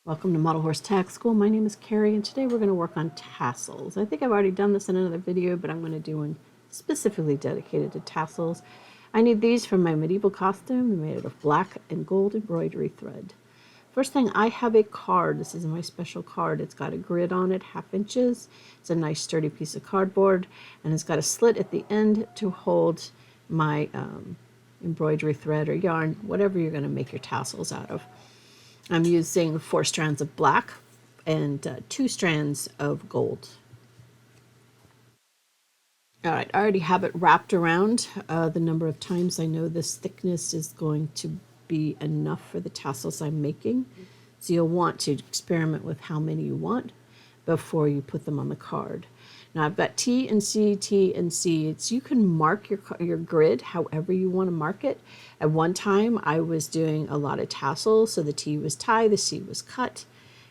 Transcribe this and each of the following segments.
Welcome to Model Horse Tack School. My name is Carrie, and today we're going to work on tassels. I think I've already done this in another video, but I'm going to do one specifically dedicated to tassels. I need these for my medieval costume. They're made out of black and gold embroidery thread. First thing, I have a card. This is my special card. It's got a grid on it, 1/2 inches. It's a nice sturdy piece of cardboard, and it's got a slit at the end to hold my embroidery thread or yarn, whatever you're going to make your tassels out of. I'm using 4 strands of black and 2 strands of gold. All right, I already have it wrapped around the number of times I know this thickness is going to be enough for the tassels I'm making. So you'll want to experiment with how many you want before you put them on the card. Now I've got T and C, T and C. You can mark your grid however you want to mark it. At one time I was doing a lot of tassels, so the T was tie, the C was cut,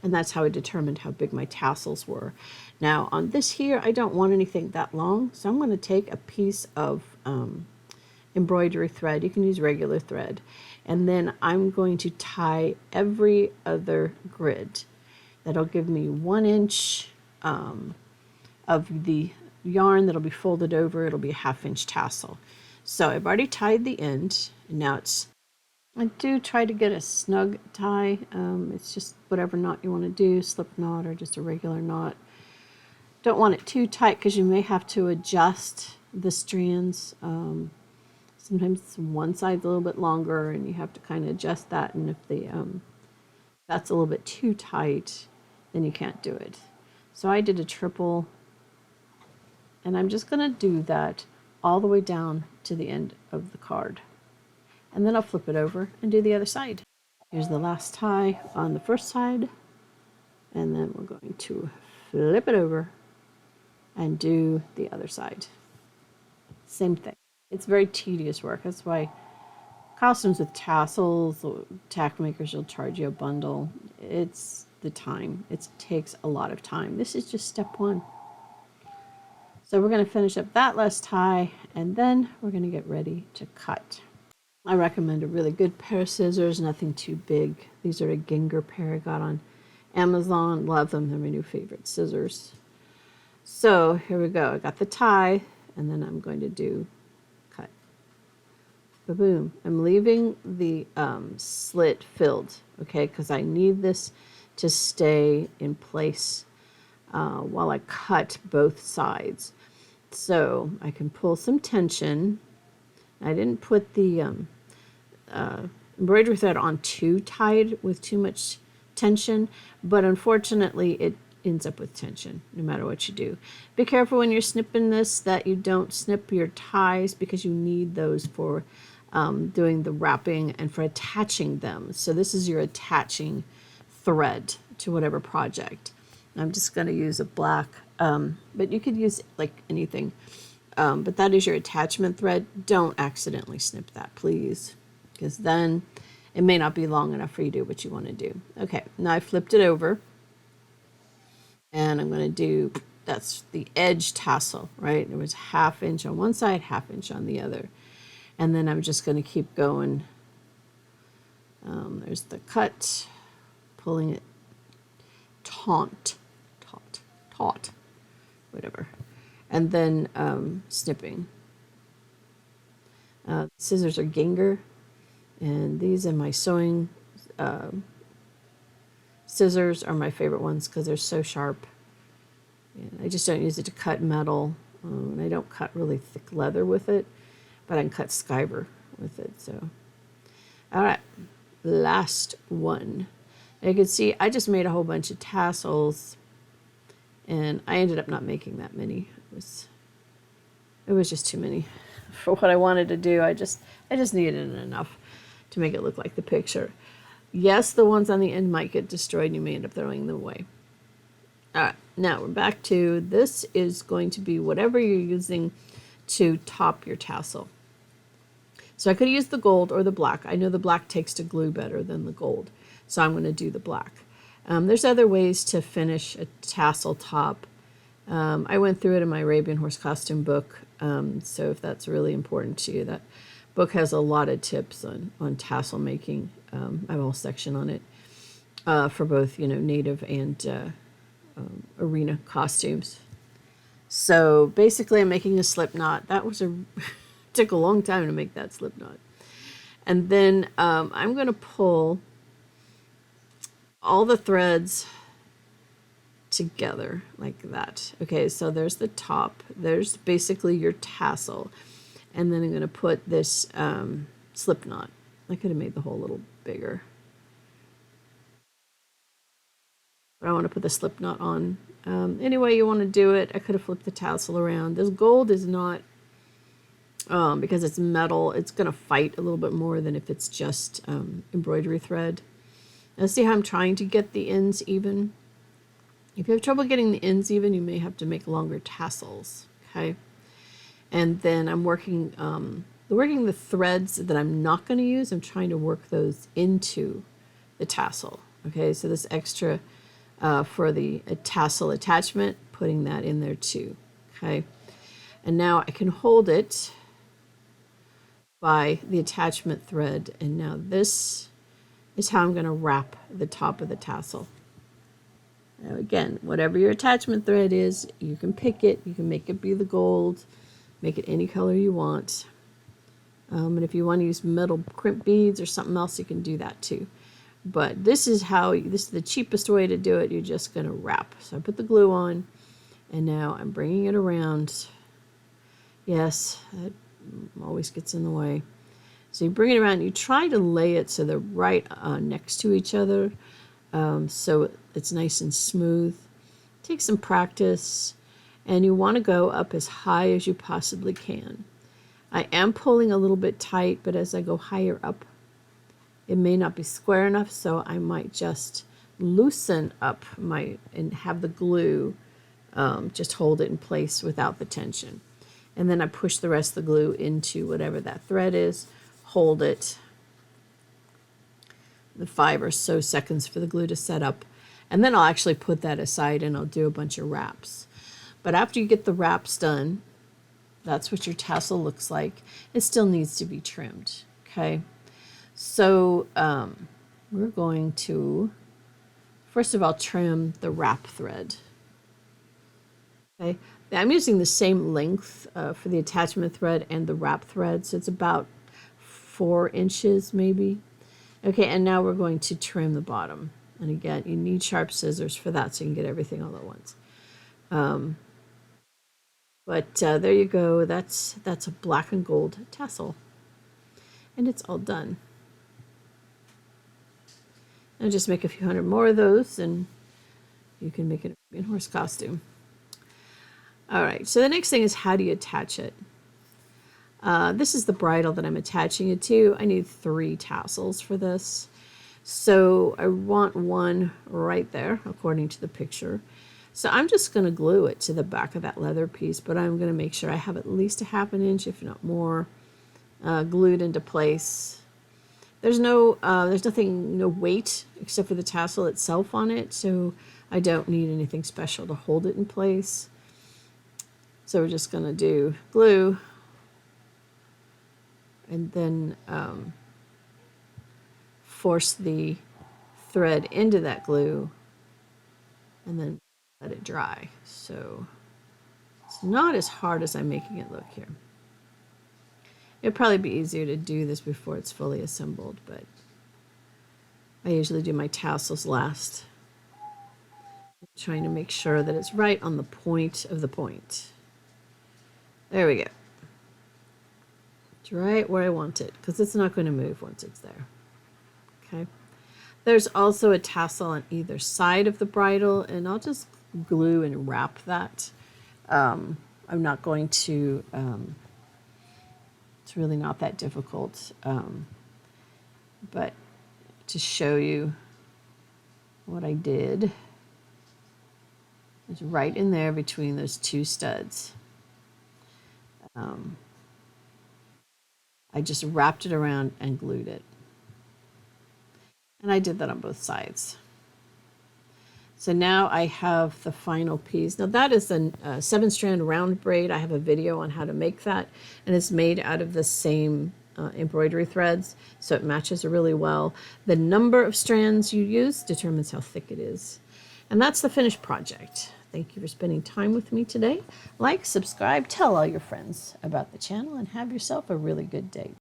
and that's how I determined how big my tassels were. Now on this here, I don't want anything that long, so I'm going to take a piece of embroidery thread. You can use regular thread, and then I'm going to tie every other grid. That'll give me 1 inch of the yarn that'll be folded over. It'll be a 1/2 inch tassel. So I've already tied the end, and now I do try to get a snug tie. It's just whatever knot you want to do, slip knot or just a regular knot. Don't want it too tight because you may have to adjust the strands. Sometimes one side's a little bit longer and you have to kind of adjust that, and if that's a little bit too tight, then you can't do it. So I did a triple, and I'm just going to do that all the way down to the end of the card. And then I'll flip it over and do the other side. Here's the last tie on the first side, and then we're going to flip it over and do the other side. Same thing. It's very tedious work. That's why costumes with tassels, tack makers will charge you a bundle. It's the time. It takes a lot of time. This is just step 1. So we're going to finish up that last tie, and then we're going to get ready to cut. I recommend a really good pair of scissors, nothing too big. These are a Ginger pair I got on Amazon. Love them. They're my new favorite scissors. So here we go. I got the tie, and then I'm going to do cut. Ba-boom. I'm leaving the slit filled, okay, because I need this to stay in place while I cut both sides. So I can pull some tension. I didn't put the embroidery thread on too tight with too much tension, but unfortunately it ends up with tension no matter what you do. Be careful when you're snipping this that you don't snip your ties, because you need those for doing the wrapping and for attaching them. So this is your attaching thread to whatever project. I'm just going to use a black, but you could use like anything. But that is your attachment thread. Don't accidentally snip that, please, because then it may not be long enough for you to do what you want to do. Okay, now I flipped it over, and I'm going to do, that's the edge tassel, right? There was 1/2 inch on one side, 1/2 inch on the other. And then I'm just going to keep going. There's the cut, pulling it, taut, whatever. And then snipping. Scissors are Ginger, and these are my sewing scissors are my favorite ones because they're so sharp. And I just don't use it to cut metal, and I don't cut really thick leather with it, but I can cut skyver with it. So, all right, last one. You can see I just made a whole bunch of tassels, and I ended up not making that many. It was just too many for what I wanted to do. I just needed enough to make it look like the picture. Yes, the ones on the end might get destroyed, and you may end up throwing them away. All right, now we're back to, this is going to be whatever you're using to top your tassel. So I could use the gold or the black. I know the black takes to glue better than the gold, so I'm going to do the black. There's other ways to finish a tassel top. I went through it in my Arabian horse costume book, so if that's really important to you, that book has a lot of tips on tassel making. I have a whole section on it. for both, native and arena costumes. So basically I'm making a slip knot. That was took a long time to make that slip knot. And then I'm going to pull all the threads together like that. Okay, so there's the top. There's basically your tassel. And then I'm going to put this slip knot. I could have made the hole a little bigger. But I want to put the slip knot on. Any way you want to do it, I could have flipped the tassel around. This gold is not, because it's metal, it's going to fight a little bit more than if it's just embroidery thread. Now see how I'm trying to get the ends even? If you have trouble getting the ends even, you may have to make longer tassels, okay? And then I'm working the threads that I'm not going to use. I'm trying to work those into the tassel, okay? So this extra for the tassel attachment, putting that in there too, okay? And now I can hold it by the attachment thread, and now this is how I'm going to wrap the top of the tassel. Now again, whatever your attachment thread is, you can pick it. You can make it be the gold, make it any color you want. And if you want to use metal crimp beads or something else, you can do that too. But this is the cheapest way to do it. You're just going to wrap. So I put the glue on, and now I'm bringing it around. Yes, that always gets in the way. So you bring it around, you try to lay it so they're right next to each other, so it's nice and smooth. Take some practice, and you want to go up as high as you possibly can. I am pulling a little bit tight, but as I go higher up, it may not be square enough, so I might just loosen up and have the glue just hold it in place without the tension. And then I push the rest of the glue into whatever that thread is, hold it, the 5 or so seconds for the glue to set up, and then I'll actually put that aside and I'll do a bunch of wraps. But after you get the wraps done, that's what your tassel looks like. It still needs to be trimmed, okay? So we're going to, first of all, trim the wrap thread. Okay, I'm using the same length for the attachment thread and the wrap thread, so it's about 4 inches maybe. Okay, and now we're going to trim the bottom. And again, you need sharp scissors for that so you can get everything all at once. But there you go. That's a black and gold tassel. And it's all done. And just make a few hundred more of those, and you can make it a horse costume. All right, so the next thing is, how do you attach it? This is the bridle that I'm attaching it to. I need 3 tassels for this. So I want one right there, according to the picture. So I'm just going to glue it to the back of that leather piece, but I'm going to make sure I have at least a ½ inch, if not more, glued into place. There's no weight except for the tassel itself on it, so I don't need anything special to hold it in place. So we're just going to do glue, and then force the thread into that glue, and then let it dry. So it's not as hard as I'm making it look here. It'd probably be easier to do this before it's fully assembled, but I usually do my tassels last. I'm trying to make sure that it's right on the point of the point. There we go. It's right where I want it, because it's not going to move once it's there. Okay. There's also a tassel on either side of the bridle, and I'll just glue and wrap that. I'm not going to, it's really not that difficult, but to show you what I did, it's right in there between those 2 studs. I just wrapped it around and glued it. And I did that on both sides. So now I have the final piece. Now that is a 7-strand round braid. I have a video on how to make that, and it's made out of the same embroidery threads, so it matches really well. The number of strands you use determines how thick it is. And that's the finished project. Thank you for spending time with me today. Like, subscribe, tell all your friends about the channel, and have yourself a really good day.